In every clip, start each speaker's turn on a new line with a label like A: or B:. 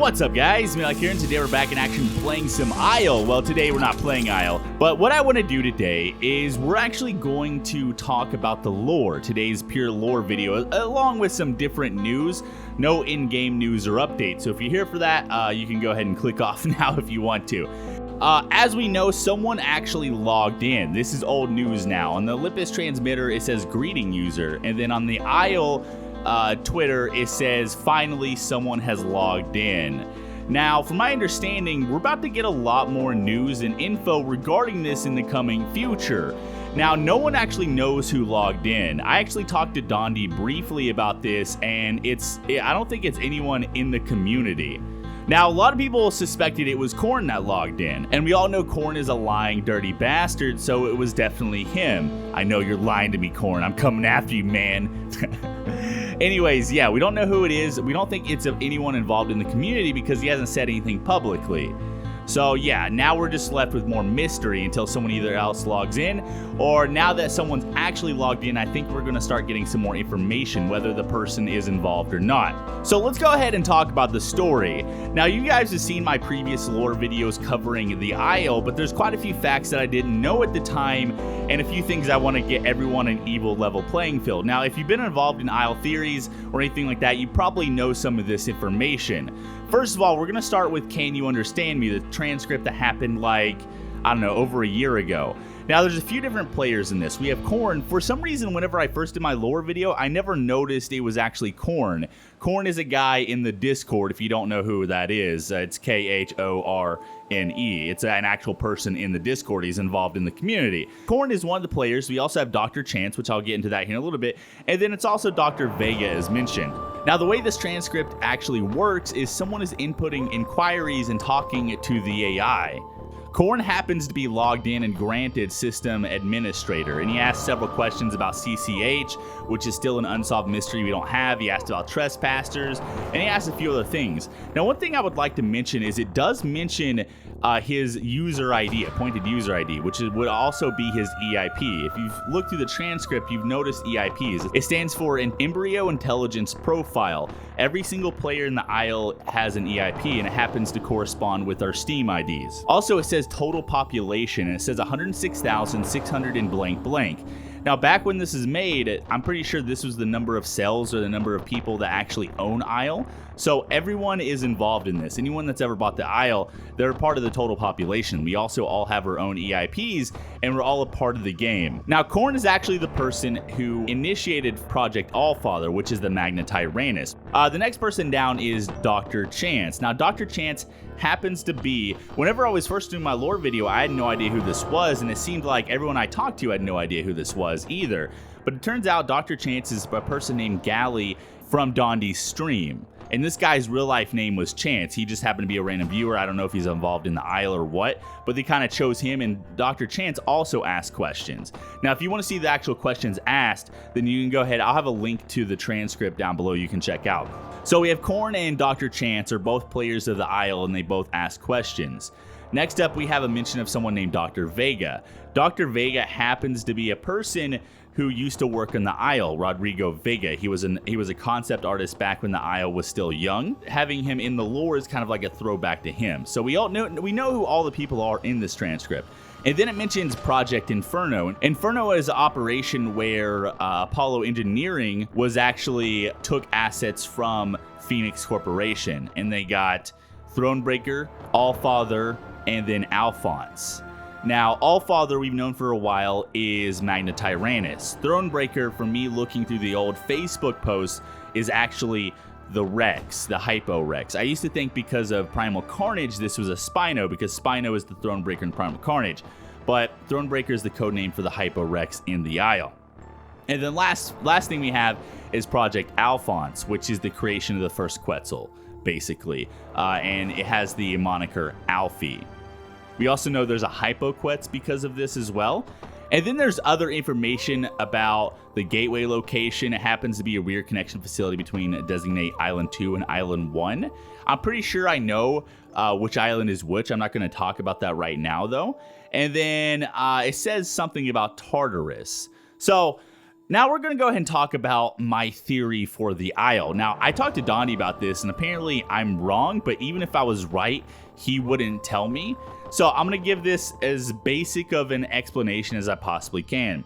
A: What's up, guys? MeatyLock here, and today we're back in action playing some Isle. Well, today we're not playing Isle, but what I want to do today is we're actually going to talk about the lore. Today's pure lore video, along with some different news. No in-game news or updates, so if you're here for that, you can go ahead and click off now if you want to. As we know, someone actually logged in. This is old news now. On the Olympus transmitter, it says greeting user, and then on the Isle Twitter, it says finally someone has logged in. Now, from my understanding, we're about to get a lot more news and info regarding this in the coming future. Now, no one actually knows who logged in. I actually talked to Dondi briefly about this, and I don't think it's anyone in the community. Now, a lot of people suspected it was Korn that logged in, and we all know Korn is a lying, dirty bastard, so it was definitely him. I know you're lying to me, Korn. I'm coming after you, man. Anyways, yeah, we don't know who it is. We don't think it's of anyone involved in the community because he hasn't said anything publicly. So yeah, now we're just left with more mystery until someone either else logs in, or now that someone's actually logged in, I think we're going to start getting some more information whether the person is involved or not. So let's go ahead and talk about the story. Now, you guys have seen my previous lore videos covering the Isle, but there's quite a few facts that I didn't know at the time, and a few things I want to get everyone an evil level playing field. Now, if you've been involved in Isle theories or anything like that, you probably know some of this information. First of all, we're going to start with Can You Understand Me, the transcript that happened like, I don't know, over a year ago. Now, there's a few different players in this. We have Korn. For some reason, whenever I first did my lore video, I never noticed it was actually Korn. Korn is a guy in the Discord, if you don't know who that is. It's Khorne. It's an actual person in the Discord. He's involved in the community. Korn is one of the players. We also have Dr. Chance, which I'll get into that here in a little bit. And then it's also Dr. Vega, as mentioned. Now, the way this transcript actually works is someone is inputting inquiries and talking to the AI. Korn happens to be logged in and granted system administrator, and he asked several questions about CCH, which is still an unsolved mystery we don't have. He asked about trespassers, and he asked a few other things. Now, one thing I would like to mention is it does mention his user ID, appointed user ID, which would also be his EIP. If you've looked through the transcript, you've noticed EIPs. It stands for an Embryo Intelligence Profile. Every single player in the Isle has an EIP, and it happens to correspond with our Steam IDs. Also, it says total population, and it says 106,600 in blank blank. Now, back when this is made, I'm pretty sure this was the number of cells or the number of people that actually own Isle. So everyone is involved in this. Anyone that's ever bought the Isle, they're part of the total population. We also all have our own EIPs, and we're all a part of the game. Now, Korn is actually the person who initiated Project Allfather, which is the Magna Tyrannus. The next person down is Dr. Chance. Now, Dr. Chance happens to be, whenever I was first doing my lore video, I had no idea who this was, and it seemed like everyone I talked to had no idea who this was either. But it turns out Dr. Chance is a person named Gally from Dondi's stream. And this guy's real life name was Chance. He just happened to be a random viewer. I don't know if he's involved in the Isle or what, but they kind of chose him, and Dr. Chance also asked questions. Now, if you want to see the actual questions asked, then you can go ahead. I'll have a link to the transcript down below you can check out. So we have Korn and Dr. Chance are both players of the Isle, and they both ask questions. Next up, we have a mention of someone named Dr. Vega. Dr. Vega happens to be a person who used to work on the Isle, Rodrigo Vega. He was a concept artist back when the Isle was still young. Having him in the lore is kind of like a throwback to him. So we know who all the people are in this transcript. And then it mentions Project Inferno. Inferno is an operation where Apollo Engineering took assets from Phoenix Corporation, and they got Thronebreaker, Allfather, and then Alphonse. Now, Allfather, we've known for a while, is Magna Tyrannus. Thronebreaker, for me looking through the old Facebook posts, is actually the Rex, the Hypo Rex. I used to think because of Primal Carnage, this was a Spino, because Spino is the Thronebreaker in Primal Carnage. But Thronebreaker is the code name for the Hypo Rex in the Isle. And then last thing we have is Project Alphonse, which is the creation of the first Quetzal, basically. And it has the moniker Alfie. We also know there's a Hypoquetz because of this as well. And then there's other information about the gateway location. It happens to be a weird connection facility between Designate Island 2 and Island 1. I'm pretty sure I know which island is which. I'm not going to talk about that right now, though. And then it says something about Tartarus. So Now we're going to go ahead and talk about my theory for the Isle. Now, I talked to Dondi about this, and apparently I'm wrong, but even if I was right, he wouldn't tell me. So I'm going to give this as basic of an explanation as I possibly can.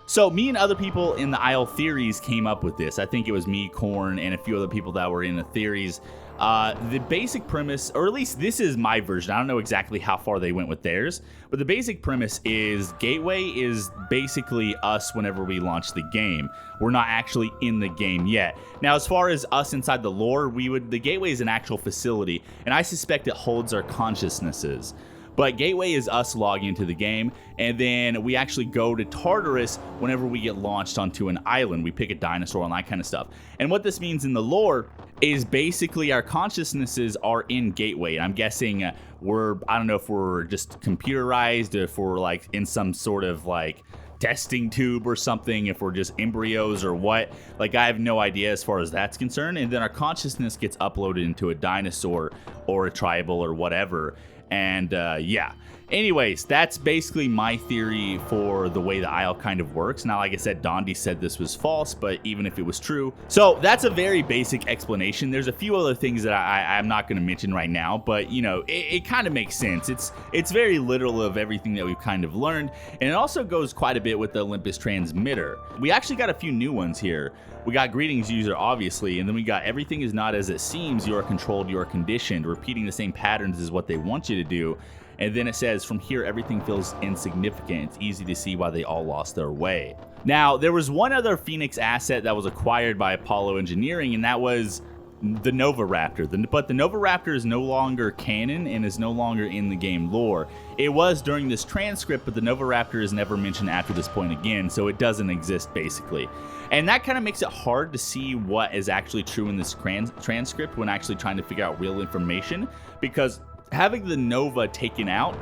A: So me and other people in the Isle theories came up with this. I think it was me, Korn, and a few other people that were in the theories. The basic premise, or at least this is my version, I don't know exactly how far they went with theirs, but the basic premise is Gateway is basically us whenever we launch the game. We're not actually in the game yet. Now, as far as us inside the lore, the Gateway is an actual facility, and I suspect it holds our consciousnesses. But Gateway is us logging into the game, and then we actually go to Tartarus whenever we get launched onto an island. We pick a dinosaur and that kind of stuff. And what this means in the lore is basically our consciousnesses are in Gateway. And I'm guessing I don't know if we're just computerized, if we're like in some sort of like testing tube or something, if we're just embryos or what. Like, I have no idea as far as that's concerned. And then our consciousness gets uploaded into a dinosaur or a tribal or whatever. And yeah, anyways, that's basically my theory for the way the Isle kind of works. Now, like I said, Dondi said this was false, but even if it was true. So that's a very basic explanation. There's a few other things that I'm not going to mention right now, but you know, it kind of makes sense. It's very literal of everything that we've kind of learned. And it also goes quite a bit with the Olympus transmitter. We actually got a few new ones here. We got greetings user, obviously, and then we got everything is not as it seems, you are controlled, you are conditioned. Repeating the same patterns is what they want you to do. And then it says, from here, everything feels insignificant. It's easy to see why they all lost their way. Now, there was one other Phoenix asset that was acquired by Apollo Engineering, and that was the Nova Raptor. But the Nova Raptor is no longer canon and is no longer in the game lore. It was during this transcript, but the Nova Raptor is never mentioned after this point again, so it doesn't exist basically. And that kind of makes it hard to see what is actually true in this transcript when actually trying to figure out real information, because having the Nova taken out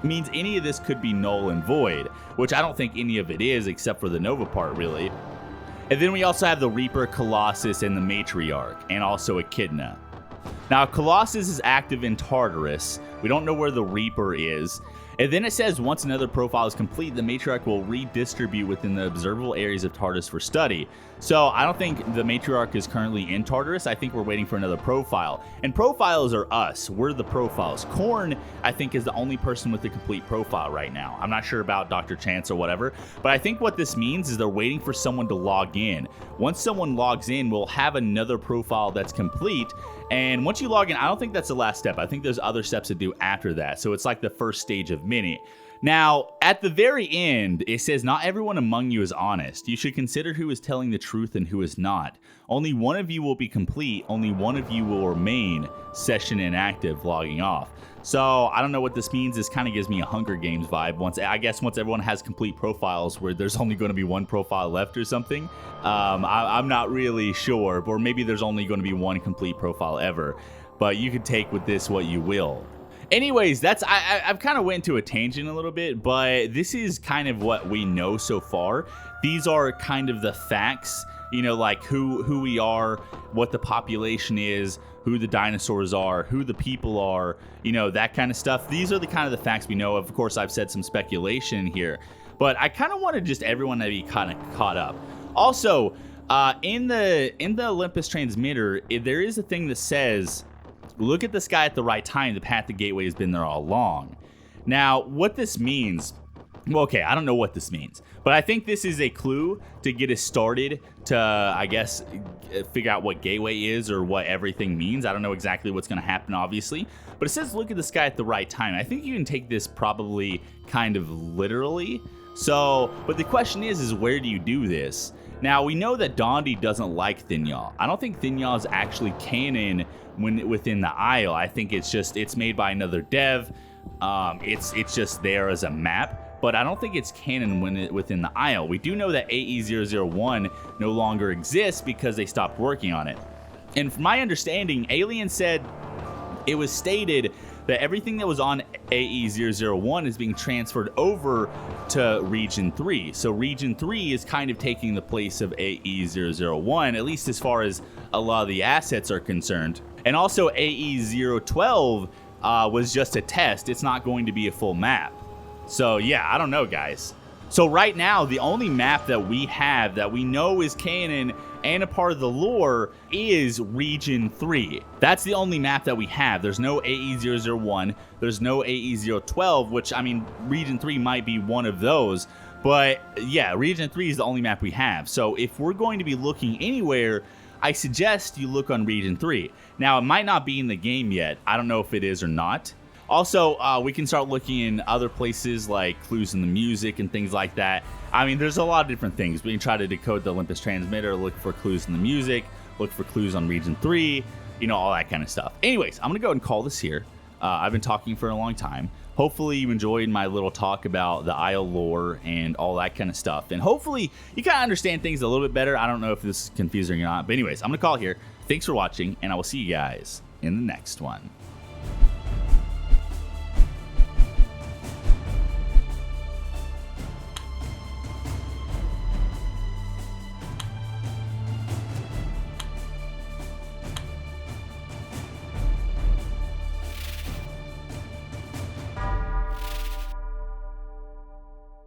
A: means any of this could be null and void, which I don't think any of it is except for the Nova part, really. And then we also have the Reaper, Colossus, and the Matriarch, and also Echidna. Now, Colossus is active in Tartarus. We don't know where the Reaper is. And then it says once another profile is complete, the Matriarch will redistribute within the observable areas of Tartarus for study. So I don't think the Matriarch is currently in Tartarus. I think we're waiting for another profile. And profiles are us. We're the profiles. Korn, I think, is the only person with a complete profile right now. I'm not sure about Dr. Chance or whatever, but I think what this means is they're waiting for someone to log in. Once someone logs in, we'll have another profile that's complete. And once you log in, I don't think that's the last step. I think there's other steps to do after that. So it's like the first stage of Mini. Now, at the very end, it says, not everyone among you is honest. You should consider who is telling the truth and who is not. Only one of you will be complete. Only one of you will remain session inactive, logging off. So I don't know what this means. This kind of gives me a Hunger Games vibe. I guess once everyone has complete profiles where there's only going to be one profile left or something. I'm not really sure. Or maybe there's only going to be one complete profile ever. But you can take with this what you will. Anyways, I've kind of went to a tangent a little bit, but this is kind of what we know so far. These are kind of the facts, you know, like who we are, what the population is, who the dinosaurs are, who the people are, you know, that kind of stuff. These are the kind of the facts we know. Of course, I've said some speculation here, but I kind of wanted just everyone to be kind of caught up. Also, in the Olympus transmitter, there is a thing that says, look at the sky at the right time. The path to Gateway has been there all along. Now, what this means, well, okay, I don't know what this means, but I think this is a clue to get us started to, I guess, figure out what Gateway is or what everything means. I don't know exactly what's going to happen, obviously, but it says look at the sky at the right time. I think you can take this probably kind of literally. So, but the question is where do you do this? Now, we know that Dondi doesn't like Thin-Yaw. I don't think Thin-Yaw is actually canon within the Isle. I think it's made by another dev. It's just there as a map, but I don't think it's canon within the Isle. We do know that AE001 no longer exists because they stopped working on it. And from my understanding, Alien said it was stated that everything that was on AE001 is being transferred over to Region 3. So Region 3 is kind of taking the place of AE001, at least as far as a lot of the assets are concerned. And also AE012 was just a test. It's not going to be a full map. So yeah, I don't know, guys. So right now, the only map that we have that we know is canon and a part of the lore is Region 3. That's the only map that we have. There's no AE001. There's no AE012, which, I mean, Region 3 might be one of those. But yeah, Region 3 is the only map we have. So if we're going to be looking anywhere, I suggest you look on Region 3. Now, it might not be in the game yet. I don't know if it is or not. Also, we can start looking in other places like clues in the music and things like that. I mean, there's a lot of different things. We can try to decode the Olympus transmitter, look for clues in the music, look for clues on Region 3, you know, all that kind of stuff. Anyways, I'm going to go ahead and call this here. I've been talking for a long time. Hopefully you enjoyed my little talk about the Isle lore and all that kind of stuff. And hopefully you kind of understand things a little bit better. I don't know if this is confusing or not. But anyways, I'm going to call it here. Thanks for watching, and I will see you guys in the next one.